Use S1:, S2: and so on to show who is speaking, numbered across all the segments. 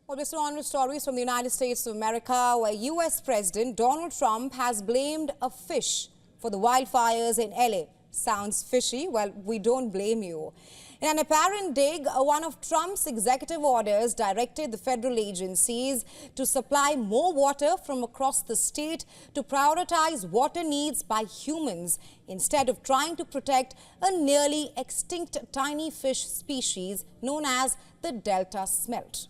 S1: Well, Mr. On with stories from the United States of America, where U.S. President Donald Trump has blamed a fish for the wildfires in LA. Sounds fishy? Well, we don't blame you. In an apparent dig, one of Trump's executive orders directed the federal agencies to supply more water from across the state to prioritize water needs by humans instead of trying to protect a nearly extinct tiny fish species known as the Delta smelt.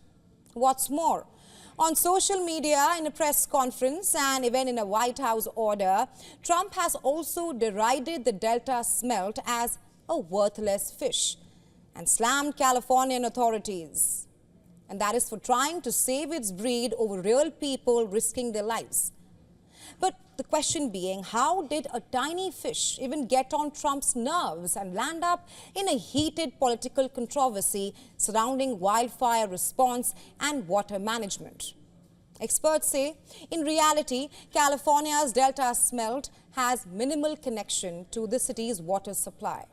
S1: What's more, on social media, in a press conference and even in a White House order, Trump has also derided the Delta smelt as a worthless fish and slammed Californian authorities. And that is for trying to save its breed over real people risking their lives. But the question being, how did a tiny fish even get on Trump's nerves and land up in a heated political controversy surrounding wildfire response and water management? Experts say, in reality, California's Delta smelt has minimal connection to the city's water supply,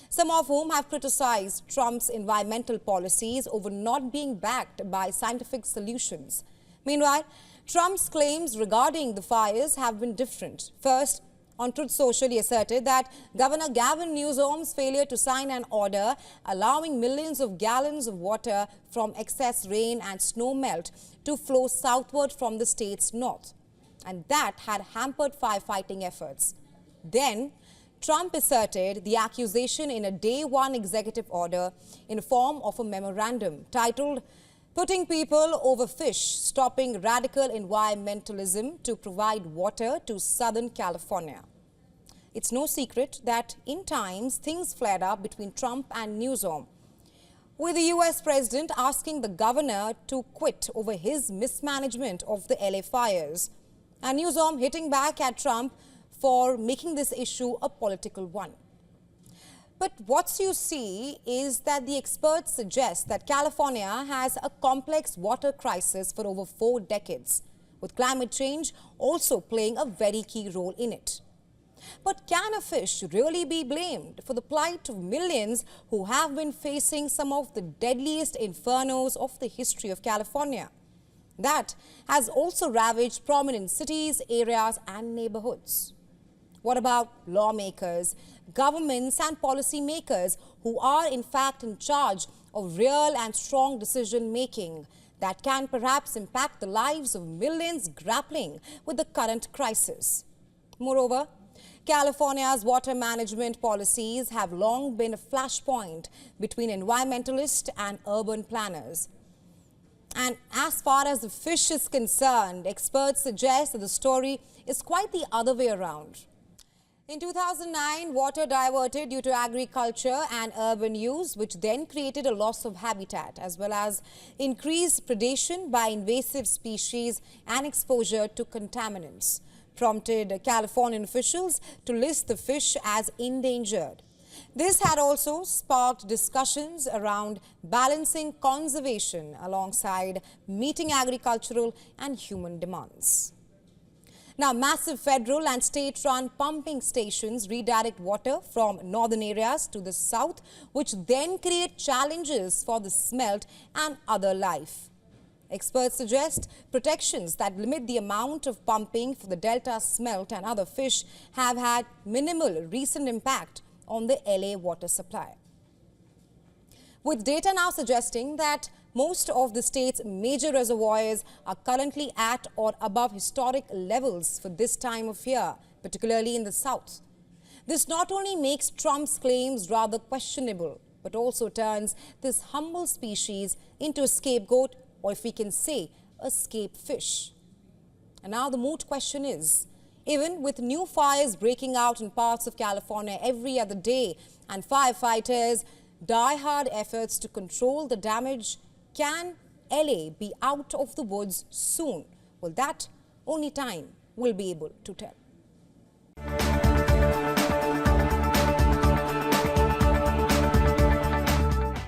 S1: some of whom have criticized Trump's environmental policies over not being backed by scientific solutions. Meanwhile, Trump's claims regarding the fires have been different. First, on Truth Social, he asserted that Governor Gavin Newsom's failure to sign an order allowing millions of gallons of water from excess rain and snow melt to flow southward from the state's north, and that had hampered firefighting efforts. Then, Trump asserted the accusation in a Day 1 executive order in the form of a memorandum titled "Putting People Over Fish, Stopping Radical Environmentalism to Provide Water to Southern California." It's no secret that in times things flared up between Trump and Newsom, with the U.S. president asking the governor to quit over his mismanagement of the LA fires, and Newsom hitting back at Trump for making this issue a political one. But what you see is that the experts suggest that California has a complex water crisis for over 4 decades, with climate change also playing a very key role in it. But can a fish really be blamed for the plight of millions who have been facing some of the deadliest infernos of the history of California? That has also ravaged prominent cities, areas and neighborhoods. What about lawmakers, governments and policymakers who are in fact in charge of real and strong decision-making that can perhaps impact the lives of millions grappling with the current crisis? Moreover, California's water management policies have long been a flashpoint between environmentalists and urban planners. And as far as the fish is concerned, experts suggest that the story is quite the other way around. In 2009, water diverted due to agriculture and urban use, which then created a loss of habitat, as well as increased predation by invasive species and exposure to contaminants, prompted Californian officials to list the fish as endangered. This had also sparked discussions around balancing conservation alongside meeting agricultural and human demands. Now, massive federal and state-run pumping stations redirect water from northern areas to the south, which then create challenges for the smelt and other life. Experts suggest protections that limit the amount of pumping for the Delta smelt and other fish have had minimal recent impact on the LA water supply, with data now suggesting that most of the state's major reservoirs are currently at or above historic levels for this time of year, particularly in the south. This not only makes Trump's claims rather questionable, but also turns this humble species into a scapegoat, or if we can say, a scape fish. And now the moot question is, even with new fires breaking out in parts of California every other day and firefighters' die-hard efforts to control the damage, can LA be out of the woods soon? Well, that only time will be able to tell.